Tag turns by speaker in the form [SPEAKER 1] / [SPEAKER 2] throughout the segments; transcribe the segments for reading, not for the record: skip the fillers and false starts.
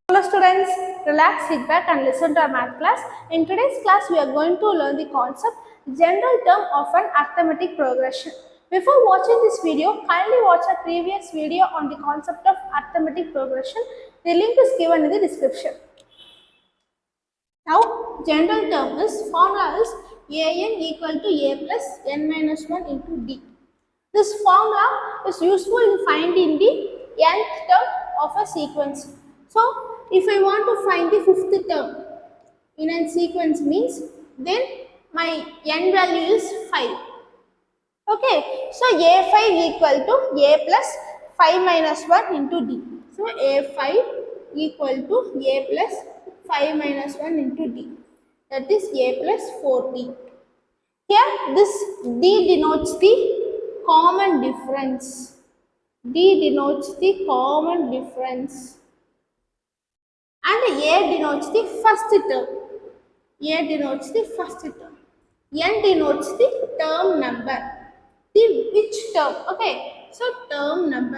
[SPEAKER 1] Hello students, relax, sit back and listen to our math class. In today's class, we are going to learn the concept general term of an arithmetic progression. Before watching this video, kindly watch our previous video on the concept of arithmetic progression. The link is given in the description. Now, general term is formula is an equal to a plus n minus 1 into d. This formula is useful in finding the nth term of a sequence. So, if I want to find the fifth term in a sequence means then my n value is 5. Okay, so a5 equal to a plus 5 minus 1 into d. So, a5 equal to a plus 5 minus 1 into d. That is a plus 4d. Here, this d denotes the common difference. D denotes the common difference. And A denotes the first term. A denotes the first term. N denotes the term number. The which term? Okay, so term number.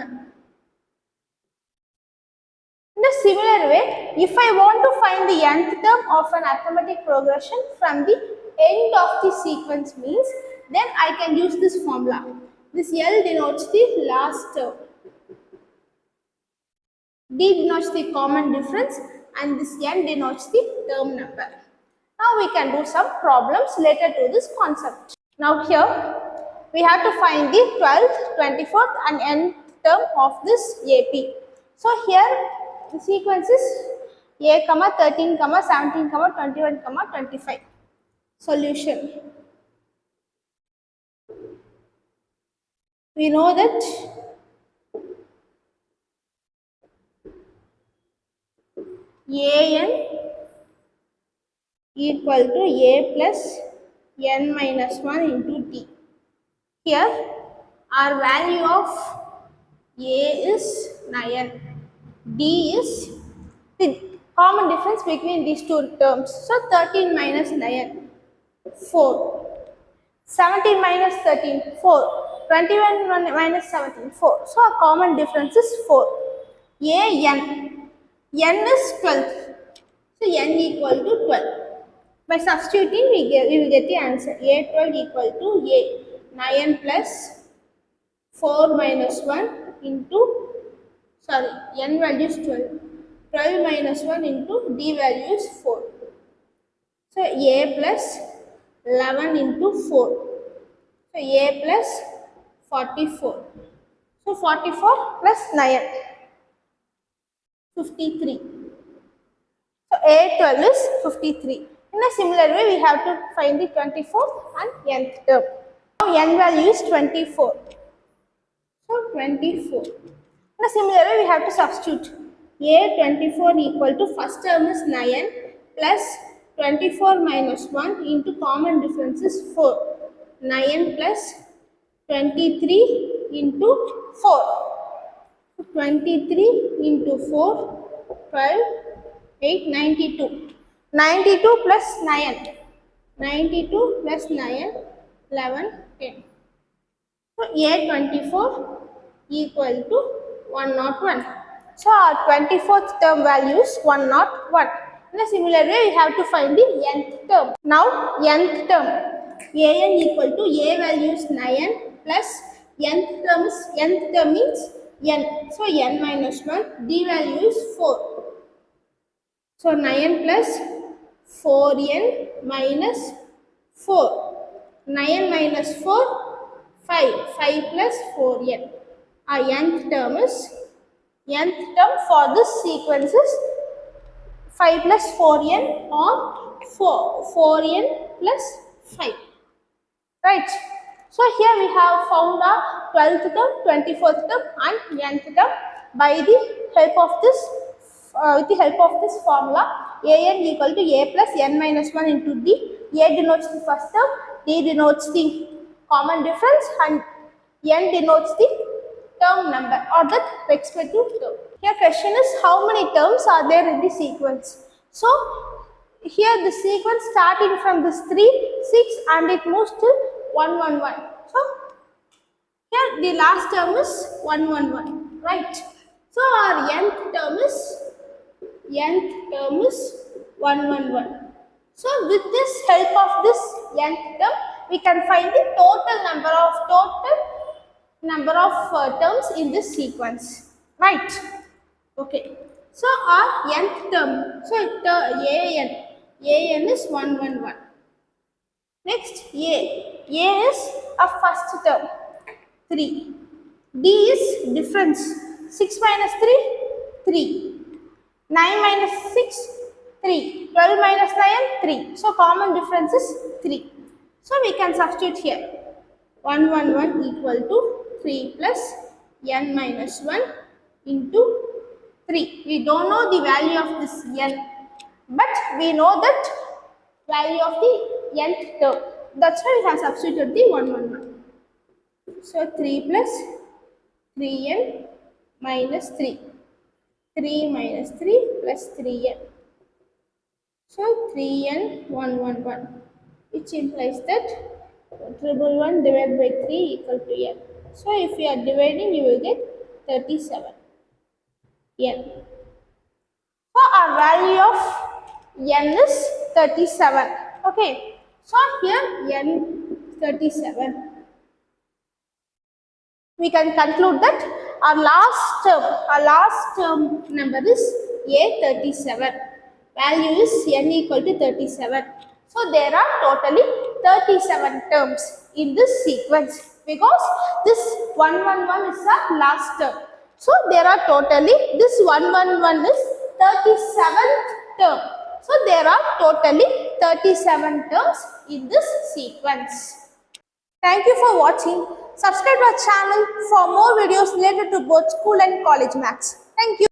[SPEAKER 1] In a similar way, if I want to find the nth term of an arithmetic progression from the end of the sequence means, then I can use this formula. This L denotes the last term. D denotes the common difference and this N denotes the term number. Now we can do some problems related to this concept. Now here we have to find the 12th, 24th and nth term of this AP. So here the sequence is A, 13, 17, 21, 25. Solution. We know that an equal to a plus n minus 1 into d. Here our value of a is 9, d is the common difference between these two terms. So 13 minus 9, 4. 17 minus 13, 4. 21 minus 17, 4. So our common difference is 4. N is 12. So n equal to 12. By substituting, we will get the answer. A12 equal to A9 plus 4 minus 1 into, n value is 12. 12 minus 1 into d value is 4. So A plus 11 into 4. So A plus 44. So 44 plus 9. 53. So A12 is 53. In a similar way, we have to find the 24th and nth term. Now n value is 24. So 24. In a similar way, we have to substitute. A24 equal to first term is 9 plus 24 minus 1 into common difference is 4. 9 plus 23 into 4. 23 into 4, 12, 8, 92. 92 plus 9. 92 plus 9, 11, 10. So, A24 equal to 101. So, our 24th term value is 101. In a similar way, we have to find the nth term. Now, nth term. An equal to A value is 9 plus nth term means n. So, n minus 1, d value is 4. So, 9 plus 4n minus 4. 9 minus 4, 5. 5 plus 4n. Our nth term for this sequence is 5 plus 4n or 4n plus 5. Right. So here we have found our 12th term, 24th term and nth term by the help of this with the help of this formula. An equal to a plus n minus 1 into d. A denotes the first term, d denotes the common difference and n denotes the term number or the respective term. Here question is how many terms are there in the sequence. So here the sequence starting from this 3, 6 and it moves to 1, 1, 1. So here the last term is 1, 1, 1. Right. So our nth term is nth term is 111. So with this help of this nth term, we can find the total number of terms in this sequence, right? Okay. So our nth term, so an is 111. Next, a is a first term, 3. D is difference, 6 minus 3, 3. 9 minus 6, 3. 12 minus 9, 3. So common difference is 3. So we can substitute here. 111 equal to 3 plus n minus 1 into 3. We don't know the value of this n, but we know that value of the nth term. That's why we have substituted the 111. So 3 plus 3n minus 3. 3 minus 3 plus 3n. So 3n 111, which implies that 111 divided by 3 equal to n. So if you are dividing, you will get 37 n. So our value of n is 37. Okay. So here n 37. We can conclude that our last term number is A37. Value is n equal to 37. So there are totally 37 terms in this sequence because this 111 is our last term. So there are totally, this 111 is 37th term. So there are totally 37 terms in this sequence. Thank you for watching. Subscribe to our channel for more videos related to both school and college maths. Thank you.